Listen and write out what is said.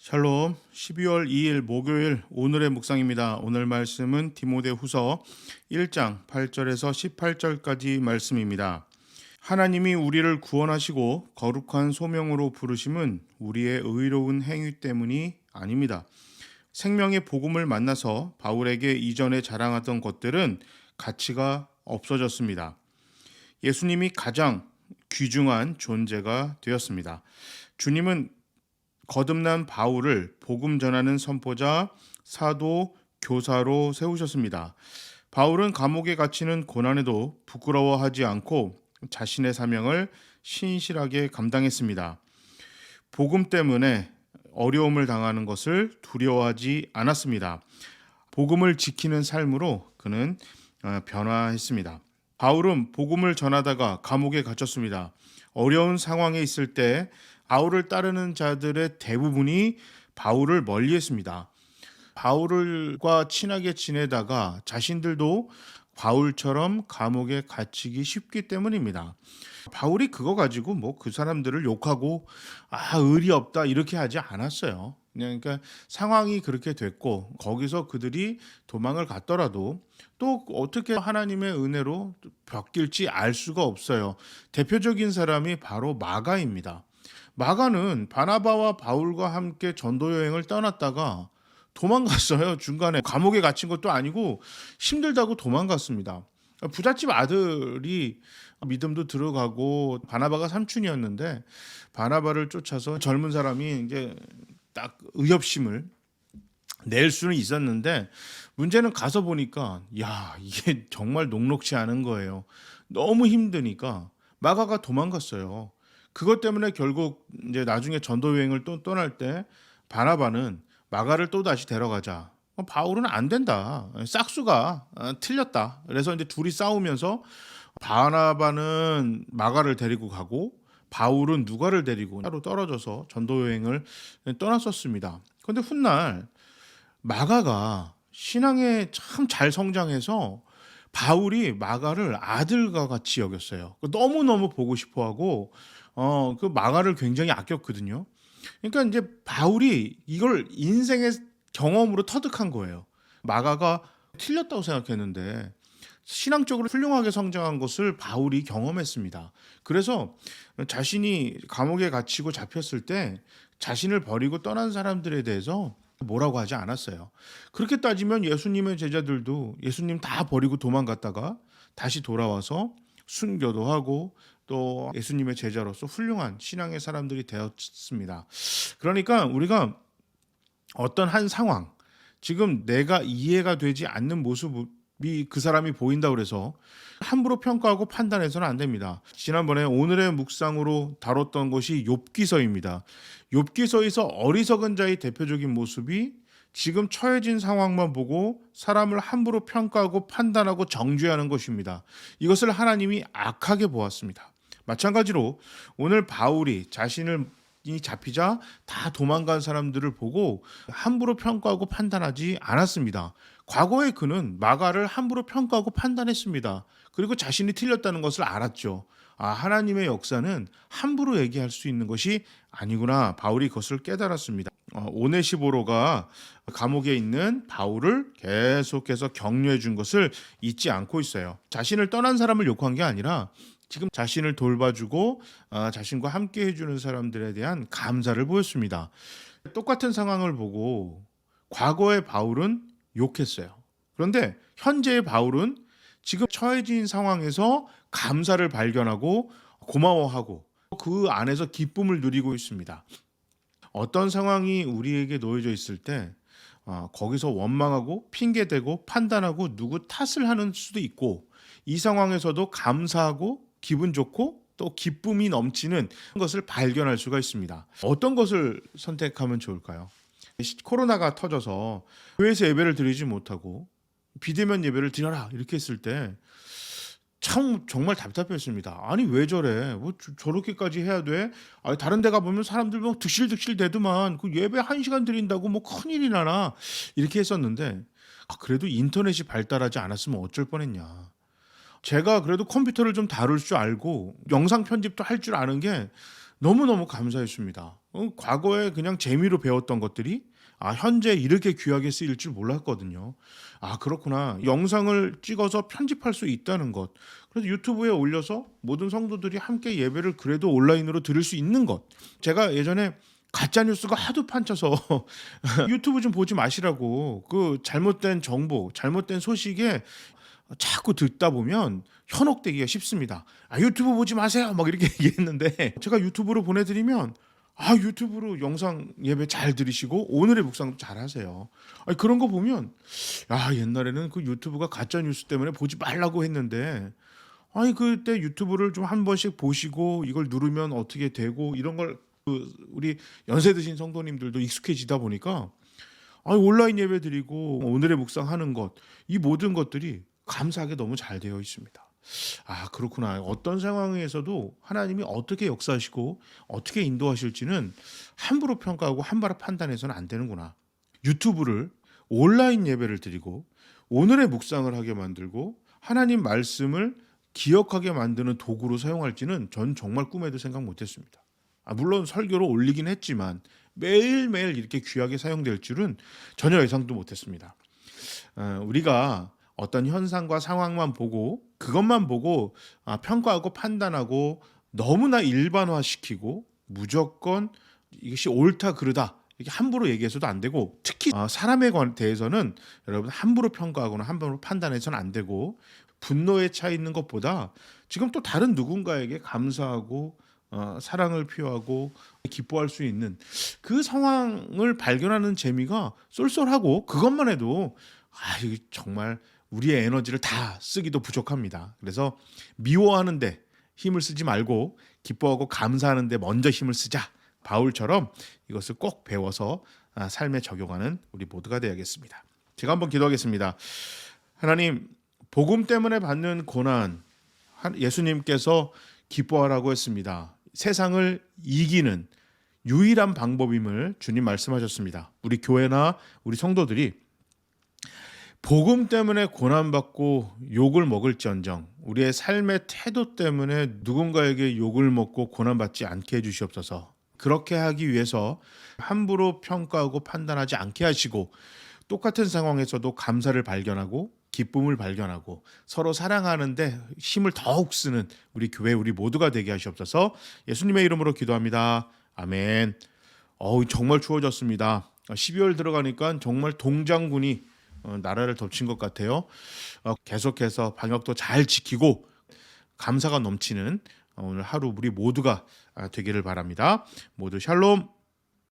샬롬 12월 2일 목요일 오늘의 묵상입니다. 오늘 말씀은 디모데후서 1장 8절에서 18절까지 말씀입니다. 하나님이 우리를 구원하시고 거룩한 소명으로 부르심은 우리의 의로운 행위 때문이 아닙니다. 생명의 복음을 만나서 바울에게 이전에 자랑하던 것들은 가치가 없어졌습니다. 예수님이 가장 귀중한 존재가 되었습니다. 주님은 거듭난 바울을 복음 전하는 선포자, 사도, 교사로 세우셨습니다. 바울은 감옥에 갇히는 고난에도 부끄러워하지 않고 자신의 사명을 신실하게 감당했습니다. 복음 때문에 어려움을 당하는 것을 두려워하지 않았습니다. 복음을 지키는 삶으로 그는 변화했습니다. 바울은 복음을 전하다가 감옥에 갇혔습니다. 어려운 상황에 있을 때 바울을 따르는 자들의 대부분이 바울을 멀리했습니다. 바울과 친하게 지내다가 자신들도 바울처럼 감옥에 갇히기 쉽기 때문입니다. 바울이 그거 가지고 뭐 그 사람들을 욕하고 의리 없다 이렇게 하지 않았어요. 그러니까 상황이 그렇게 됐고 거기서 그들이 도망을 갔더라도 또 어떻게 하나님의 은혜로 바뀔지 알 수가 없어요. 대표적인 사람이 바로 마가입니다. 마가는 바나바와 바울과 함께 전도 여행을 떠났다가 도망갔어요. 중간에 감옥에 갇힌 것도 아니고 힘들다고 도망갔습니다. 부잣집 아들이 믿음도 들어가고 바나바가 삼촌이었는데 바나바를 쫓아서 젊은 사람이 이제 딱 의협심을 낼 수는 있었는데 문제는 가서 보니까 이게 정말 녹록치 않은 거예요. 너무 힘드니까 마가가 도망갔어요. 그것 때문에 결국 이제 나중에 전도 여행을 또 떠날 때 바나바는 마가를 또 다시 데려가자. 바울은 안 된다. 싹수가 틀렸다. 그래서 이제 둘이 싸우면서 바나바는 마가를 데리고 가고 바울은 누가를 데리고 따로 떨어져서 전도 여행을 떠났었습니다. 그런데 훗날 마가가 신앙에 참 잘 성장해서 바울이 마가를 아들과 같이 여겼어요. 너무너무 보고 싶어하고 그 마가를 굉장히 아꼈거든요. 그러니까 이제 바울이 이걸 인생의 경험으로 터득한 거예요. 마가가 틀렸다고 생각했는데 신앙적으로 훌륭하게 성장한 것을 바울이 경험했습니다. 그래서 자신이 감옥에 갇히고 잡혔을 때 자신을 버리고 떠난 사람들에 대해서 뭐라고 하지 않았어요. 그렇게 따지면 예수님의 제자들도 예수님 다 버리고 도망갔다가 다시 돌아와서 순교도 하고 또 예수님의 제자로서 훌륭한 신앙의 사람들이 되었습니다. 그러니까 우리가 어떤 한 상황, 지금 내가 이해가 되지 않는 모습이 그 사람이 보인다고 해서 함부로 평가하고 판단해서는 안 됩니다. 지난번에 오늘의 묵상으로 다뤘던 것이 욥기서입니다. 욥기서에서 어리석은 자의 대표적인 모습이 지금 처해진 상황만 보고 사람을 함부로 평가하고 판단하고 정죄하는 것입니다. 이것을 하나님이 악하게 보았습니다. 마찬가지로 오늘 바울이 자신을 잡히자 다 도망간 사람들을 보고 함부로 평가하고 판단하지 않았습니다. 과거에 그는 마가를 함부로 평가하고 판단했습니다. 그리고 자신이 틀렸다는 것을 알았죠. 하나님의 역사는 함부로 얘기할 수 있는 것이 아니구나. 바울이 그것을 깨달았습니다. 오네시보로가 감옥에 있는 바울을 계속해서 격려해 준 것을 잊지 않고 있어요. 자신을 떠난 사람을 욕한 게 아니라 지금 자신을 돌봐주고 자신과 함께 해주는 사람들에 대한 감사를 보였습니다. 똑같은 상황을 보고 과거의 바울은 욕했어요. 그런데 현재의 바울은 지금 처해진 상황에서 감사를 발견하고 고마워하고 그 안에서 기쁨을 누리고 있습니다. 어떤 상황이 우리에게 놓여져 있을 때 거기서 원망하고 핑계대고 판단하고 누구 탓을 하는 수도 있고 이 상황에서도 감사하고 기분 좋고 또 기쁨이 넘치는 것을 발견할 수가 있습니다. 어떤 것을 선택하면 좋을까요? 코로나가 터져서 교회에서 예배를 드리지 못하고 비대면 예배를 드려라 이렇게 했을 때 참 정말 답답했습니다. 아니 왜 저래? 뭐 저렇게까지 해야 돼? 다른 데 가보면 사람들 뭐 득실득실 대더만 그 예배 1시간 드린다고 뭐 큰일이 나나 이렇게 했었는데 그래도 인터넷이 발달하지 않았으면 어쩔 뻔했냐. 제가 그래도 컴퓨터를 좀 다룰 줄 알고 영상 편집도 할 줄 아는 게 너무너무 감사했습니다. 과거에 그냥 재미로 배웠던 것들이 현재 이렇게 귀하게 쓰일 줄 몰랐거든요. 그렇구나. 영상을 찍어서 편집할 수 있다는 것. 그래서 유튜브에 올려서 모든 성도들이 함께 예배를 그래도 온라인으로 들을 수 있는 것. 제가 예전에 가짜 뉴스가 하도 판쳐서 유튜브 좀 보지 마시라고 그 잘못된 정보, 잘못된 소식에 자꾸 듣다 보면 현혹되기가 쉽습니다. 유튜브 보지 마세요. 막 이렇게 얘기했는데 제가 유튜브로 보내드리면 유튜브로 영상 예배 잘 들으시고 오늘의 묵상도 잘 하세요. 그런 거 보면 옛날에는 그 유튜브가 가짜 뉴스 때문에 보지 말라고 했는데 그때 유튜브를 좀 한 번씩 보시고 이걸 누르면 어떻게 되고 이런 걸 우리 연세 드신 성도님들도 익숙해지다 보니까 온라인 예배 드리고 오늘의 묵상하는 것 이 모든 것들이 감사하게 너무 잘 되어 있습니다. 그렇구나. 어떤 상황에서도 하나님이 어떻게 역사하시고 어떻게 인도하실지는 함부로 평가하고 함부로 판단해서는 안 되는구나. 유튜브를 온라인 예배를 드리고 오늘의 묵상을 하게 만들고 하나님 말씀을 기억하게 만드는 도구로 사용할지는 전 정말 꿈에도 생각 못했습니다. 물론 설교로 올리긴 했지만 매일매일 이렇게 귀하게 사용될 줄은 전혀 예상도 못했습니다. 우리가 어떤 현상과 상황만 보고 그것만 보고 평가하고 판단하고 너무나 일반화시키고 무조건 이것이 옳다 그르다 이렇게 함부로 얘기해서도 안 되고 특히 사람에 대해서는 여러분 함부로 평가하거나 함부로 판단해서는 안 되고 분노에 차 있는 것보다 지금 또 다른 누군가에게 감사하고 사랑을 표하고 기뻐할 수 있는 그 상황을 발견하는 재미가 쏠쏠하고 그것만 해도 이거 정말 우리의 에너지를 다 쓰기도 부족합니다. 그래서 미워하는데 힘을 쓰지 말고 기뻐하고 감사하는데 먼저 힘을 쓰자. 바울처럼 이것을 꼭 배워서 삶에 적용하는 우리 모두가 되어야겠습니다. 제가 한번 기도하겠습니다. 하나님, 복음 때문에 받는 고난 예수님께서 기뻐하라고 했습니다. 세상을 이기는 유일한 방법임을 주님 말씀하셨습니다. 우리 교회나 우리 성도들이 복음 때문에 고난받고 욕을 먹을지언정 우리의 삶의 태도 때문에 누군가에게 욕을 먹고 고난받지 않게 해주시옵소서. 그렇게 하기 위해서 함부로 평가하고 판단하지 않게 하시고 똑같은 상황에서도 감사를 발견하고 기쁨을 발견하고 서로 사랑하는데 힘을 더욱 쓰는 우리 교회 우리 모두가 되게 하시옵소서. 예수님의 이름으로 기도합니다. 아멘. 정말 추워졌습니다. 12월 들어가니까 정말 동장군이 나라를 덮친 것 같아요. 계속해서 방역도 잘 지키고 감사가 넘치는 오늘 하루 우리 모두가 되기를 바랍니다. 모두 샬롬.